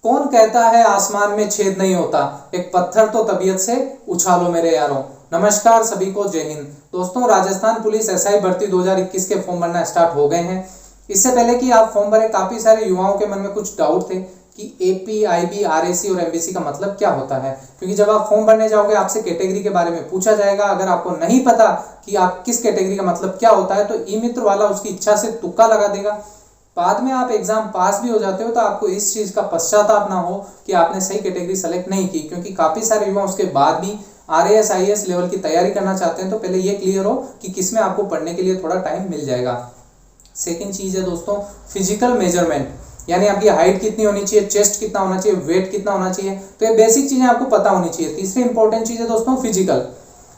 कौन कहता है आसमान में छेद नहीं होता, एक पत्थर तो तबीयत से उछालो मेरे यारों। नमस्कार सभी को, जय हिंद। दोस्तों, राजस्थान पुलिस एसआई भर्ती 2021 के फॉर्म भरना स्टार्ट हो गए हैं। इससे पहले कि आप फॉर्म भरे, काफी सारे युवाओं के मन में कुछ डाउट थे कि एपी, आईबी, आरएसी और एमबीसी का मतलब क्या होता है, क्योंकि जब आप फॉर्म भरने जाओगे आपसे कैटेगरी के बारे में पूछा जाएगा। अगर आपको नहीं पता कि आप किस कैटेगरी का मतलब क्या होता है तो ई मित्र वाला उसकी इच्छा से तुक्का लगा देगा। बाद में आप एग्जाम पास भी हो जाते हो तो आपको इस चीज का पश्चाताप ना हो कि आपने सही कैटेगरी सेलेक्ट नहीं की, क्योंकि काफी सारे युवा उसके बाद भी आरएएस आईएएस लेवल की तैयारी करना चाहते हैं। तो पहले ये क्लियर हो कि किसमें आपको पढ़ने के लिए थोड़ा टाइम मिल जाएगा। सेकंड चीज है दोस्तों, फिजिकल मेजरमेंट, यानी आपकी हाइट कितनी होनी चाहिए, चेस्ट कितना होना चाहिए, वेट कितना होना चाहिए। तो ये बेसिक चीजें आपको पता होनी चाहिए। तीसरी इंपॉर्टेंट चीज है दोस्तों फिजिकल।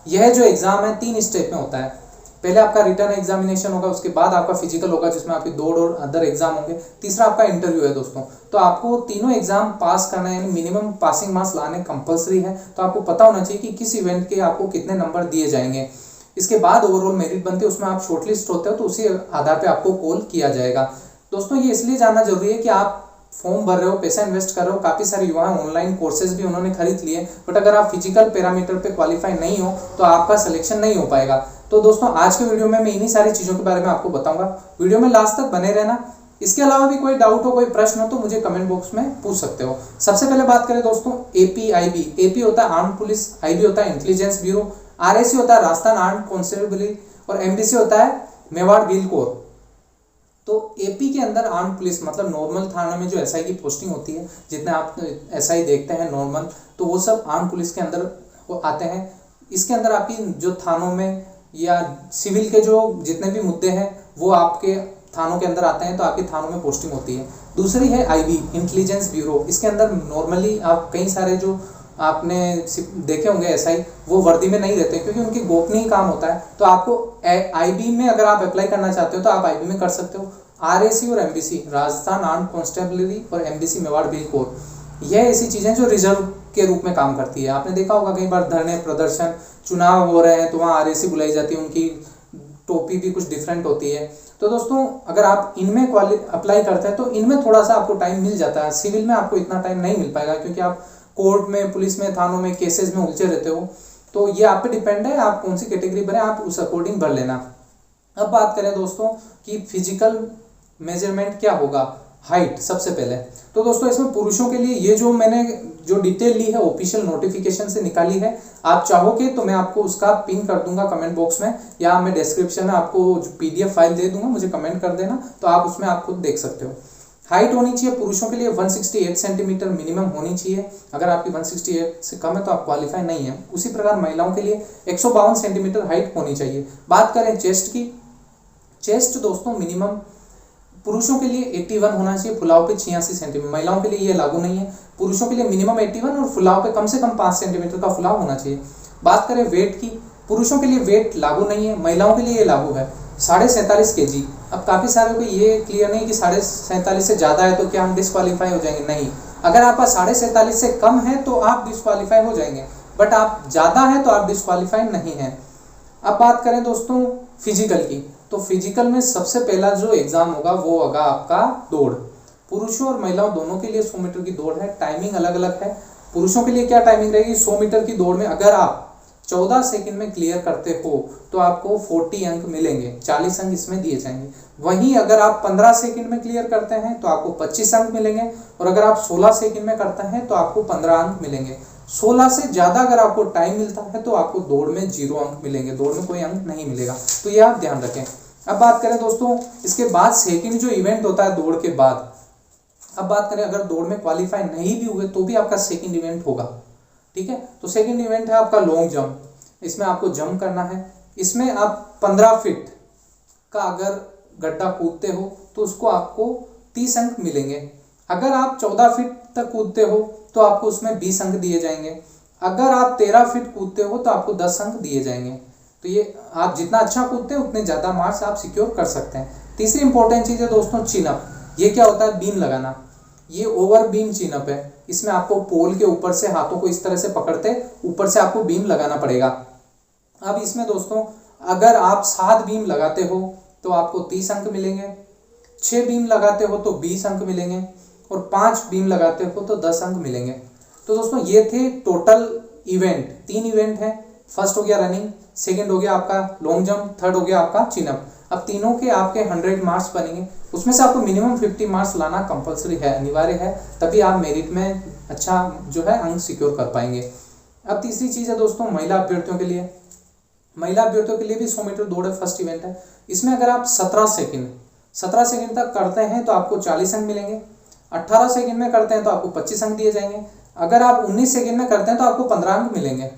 यह जो एग्जाम है 3 स्टेप में होता है। पहले आपका रिटर्न एग्जामिनेशन होगा, उसके बाद आपका फिजिकल होगा जिसमें आपकी दौड़ और अदर एग्जाम होंगे, तीसरा आपका इंटरव्यू है दोस्तों। तो आपको तीनों एग्जाम पास करना है, यानी मिनिमम पासिंग मार्क्स लाने कंपलसरी है। तो आपको पता होना चाहिए कि किस इवेंट के आपको कितने नंबर दिए जाएंगे। इसके बाद ओवरऑल मेरिट बनती है, उसमें आप शॉर्टलिस्ट होते हो तो उसी आधार पर आपको कॉल किया जाएगा। दोस्तों, ये इसलिए जानना जरूरी है कि आप फॉर्म भर रहे हो, पैसा इन्वेस्ट कर रहे हो। काफी सारे युवा ऑनलाइन कोर्सेज भी उन्होंने खरीद लिए, बट अगर आप फिजिकल पैरामीटर पे क्वालिफाई नहीं हो तो आपका सिलेक्शन नहीं हो पाएगा। तो दोस्तों, आज के वीडियो में मैं इन्हीं सारी चीजों के बारे में आपको बताऊंगा। वीडियो में लास्ट तक बने रहना। इसके अलावा भी कोई डाउट हो, कोई प्रश्न हो तो मुझे कमेंट बॉक्स में पूछ सकते हो। सबसे पहले बात करें दोस्तों एपी आईबी। एपी होता है आर्म्ड पुलिस, आईबी होता है इंटेलिजेंस ब्यूरो, आरएसी होता है राजस्थान आर्म्ड कांस्टेबलरी और एमबीसी होता है मेवाड़ व्हील कोर। तो एपी के अंदर आर्म्ड पुलिस मतलब नॉर्मल थाने में जो एसआई की पोस्टिंग होती है, जितने आप एसआई देखते हैं नॉर्मल, तो वो सब आर्म्ड पुलिस के अंदर वो आते हैं। इसके अंदर आपकी जो थानों में या सिविल के जो जितने भी मुद्दे हैं वो आपके थानों के अंदर आते हैं, तो आपकी थानों में पोस्टिंग होती है। दूसरी है आईबी इंटेलिजेंस ब्यूरो। इसके अंदर नॉर्मली आप कई सारे जो आपने देखे होंगे एसआई, वो वर्दी में नहीं रहते क्योंकि उनकी गोपनीय काम होता है। तो आपको आईबी में अगर आप अप्लाई करना चाहते हो तो आप आईबी में कर सकते हो। आरएसी और एमबीसी राजस्थान आर्म्ड कांस्टेबलरी और एमबीसी मेवाड़ व्हील कोर, यह ऐसी चीजें जो रिजर्व के रूप में काम करती है। आपने देखा होगा कई बार धरने प्रदर्शन, चुनाव हो रहे हैं तो वहाँ आरएसी बुलाई जाती है, उनकी टोपी भी कुछ डिफरेंट होती है। तो दोस्तों, अगर आप इनमें अप्लाई करते हैं तो इनमें थोड़ा सा आपको टाइम मिल जाता है। सिविल में आपको इतना टाइम नहीं मिल पाएगा क्योंकि आप कोर्ट में, पुलिस में, थानों में, केसेस में उलझे रहते हो। तो ये आप पे डिपेंड है, आप कौन सी कैटेगरी भरें, आप उस अकॉर्डिंग भर लेना। अब बात करें दोस्तों कि फिजिकल मेजरमेंट क्या होगा, हाइट सबसे पहले। तो दोस्तों, इसमें पुरुषों के लिए ये जो मैंने जो डिटेल ली है ऑफिशियल नोटिफिकेशन से निकाली है, आप चाहोगे तो मैं आपको उसका पिन कर दूंगा कमेंट बॉक्स में, या मैं डिस्क्रिप्शन में आपको जो पीडीएफ फाइल दे दूंगा, मुझे कमेंट कर देना, तो आप उसमें आप खुद देख सकते हो। हाइट होनी चाहिए पुरुषों के लिए 168 सेंटीमीटर मिनिमम होनी चाहिए। अगर आपकी 168 से कम है तो आप क्वालिफाई नहीं है। उसी प्रकार महिलाओं के लिए 152 सेंटीमीटर हाइट होनी चाहिए। बात करें चेस्ट की, चेस्ट दोस्तों मिनिमम पुरुषों के लिए 81 होना चाहिए, फुलाव पे 86 सेंटीमीटर। महिलाओं के लिए ये लागू नहीं है। पुरुषों के लिए मिनिमम 81 और फुलाव पे कम से कम 5 सेंटीमीटर का फुलाव होना चाहिए। बात करें वेट की, पुरुषों के लिए वेट लागू नहीं है, महिलाओं के लिए ये लागू है 47.5 kg। अब काफी सारे को ये क्लियर नहीं कि 47.5 से ज्यादा है तो क्या हम डिस्क्वालीफाई हो जाएंगे, नहीं। अगर आपका 47.5 से कम है तो आप डिस्क्वालीफाई हो जाएंगे, बट आप ज्यादा है तो आप डिस्क्वालीफाई नहीं है। अब बात करें दोस्तों फिजिकल की, तो फिजिकल में सबसे पहला जो एग्जाम होगा वो होगा आपका दौड़। पुरुषों और महिलाओं दोनों के लिए 100 मीटर की दौड़ है। टाइमिंग अलग अलग है। पुरुषों के लिए क्या टाइमिंग रहेगी, 100 मीटर की दौड़ में अगर आप 14 सेकंड में क्लियर करते हो तो आपको 40 अंक मिलेंगे, 40 अंक इसमें दिए जाएंगे। वहीं अगर आप 15 सेकंड में क्लियर करते हैं तो आपको 25 अंक मिलेंगे, और अगर आप 16 सेकंड में करते हैं तो आपको 15 अंक मिलेंगे। 16 से ज्यादा अगर आपको टाइम मिलता है तो आपको दौड़ में 0 अंक मिलेंगे, दौड़ में कोई अंक नहीं मिलेगा। तो ये आप ध्यान रखें। अब बात करें दोस्तों इसके बाद सेकंड जो इवेंट होता है दौड़ के बाद, अब बात करें अगर दौड़ में क्वालिफाई नहीं भी हुए तो भी आपका सेकंड इवेंट होगा, ठीक है। तो सेकंड इवेंट है आपका लॉन्ग जंप। इसमें आपको जंप करना है। इसमें आप 15 फीट का अगर गड्ढा कूदते हो तो उसको आपको 30 अंक मिलेंगे। अगर आप 14 फीट तक कूदते हो तो आपको उसमें 20 अंक दिए जाएंगे। अगर आप 13 फीट कूदते हो तो आपको 10 अंक दिए जाएंगे। तो ये आप जितना अच्छा कूदते हैं उतने ज्यादा मार्क्स आप सिक्योर कर सकते हैं। तीसरी इंपॉर्टेंट चीज है दोस्तों चिनअप। ये क्या होता है, बीम लगाना। ये ओवर बीम चिनअप है। इसमें आपको पोल के ऊपर से हाथों को इस तरह से पकड़ते ऊपर से आपको बीम लगाना पड़ेगा। अब इसमें दोस्तों अगर आप 7 बीम लगाते हो तो आपको 30 अंक मिलेंगे, 6 बीम लगाते हो तो 20 अंक मिलेंगे, और 5 बीम लगाते हो तो 10 अंक मिलेंगे। तो दोस्तों ये थे टोटल इवेंट, 3 इवेंट है। फर्स्ट हो गया रनिंग, सेकंड हो गया आपका लॉन्ग जंप, थर्ड हो गया आपका चिनअप। अब तीनों के आपके 100 मार्क्स बनेंगे, उसमें से आपको मिनिमम 50 मार्क्स लाना कंपलसरी है, अनिवार्य है, तभी आप मेरिट में अच्छा जो है अंक सिक्योर कर पाएंगे। अब तीसरी चीज़ है दोस्तों महिला अभ्यर्थियों के लिए। महिला अभ्यर्थियों के लिए भी 100 मीटर दौड़ है, फर्स्ट इवेंट है। इसमें अगर आप 17 सेकंड तक करते हैं तो आपको 40 अंक मिलेंगे। 18 सेकंड में करते हैं तो आपको 25 अंक दिए जाएंगे। अगर आप 19 सेकंड में करते हैं तो आपको 15 अंक मिलेंगे।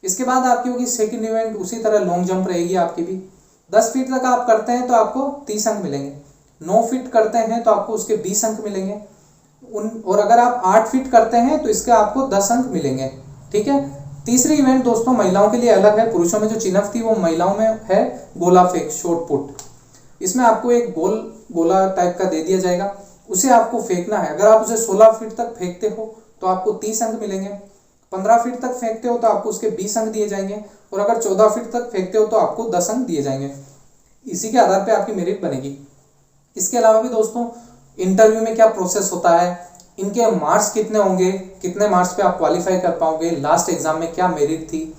इसके बाद आपकी होगी सेकंड इवेंट, उसी तरह लॉन्ग जंप रहेगी आपकी भी। 10 फीट तक आप करते हैं तो आपको 30 अंक मिलेंगे। 9 फीट करते हैं तो आपको उसके 20 अंक मिलेंगे। और अगर आप 8 फीट करते हैं तो इसके आपको 10 अंक मिलेंगे। ठीक है। तीसरी इवेंट दोस्तों महिलाओं के लिए अलग है। पुरुषों में जो चिनअप थी वो महिलाओं में है गोला फेंक, शॉट पुट। इसमें आपको एक गोला टाइप का दे दिया जाएगा, उसे आपको फेंकना है। अगर आप उसे 16 फीट तक फेंकते हो तो आपको 30 अंक मिलेंगे। 15 फीट तक फेंकते हो तो आपको उसके 20 अंक दिए जाएंगे। और अगर 14 फीट तक फेंकते हो तो आपको 10 अंक दिए जाएंगे। इसी के आधार पे आपकी मेरिट बनेगी। इसके अलावा भी दोस्तों इंटरव्यू में क्या प्रोसेस होता है, इनके मार्क्स कितने होंगे, कितने मार्क्स पे आप क्वालिफाई कर पाओगे, लास्ट एग्जाम में क्या मेरिट थी,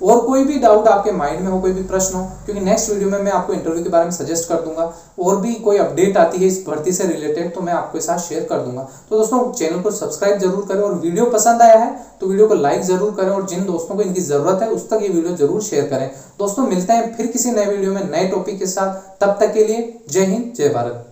और कोई भी डाउट आपके माइंड में हो, कोई भी प्रश्न हो, क्योंकि नेक्स्ट वीडियो में मैं आपको इंटरव्यू के बारे में सजेस्ट कर दूंगा। और भी कोई अपडेट आती है इस भर्ती से रिलेटेड तो मैं आपके साथ शेयर कर दूंगा। तो दोस्तों चैनल को सब्सक्राइब जरूर करें, और वीडियो पसंद आया है तो वीडियो को लाइक जरूर करें, और जिन दोस्तों को इनकी जरूरत है उस तक ये वीडियो जरूर शेयर करें। दोस्तों मिलते हैं फिर किसी नए वीडियो में नए टॉपिक के साथ, तब तक के लिए जय हिंद जय भारत।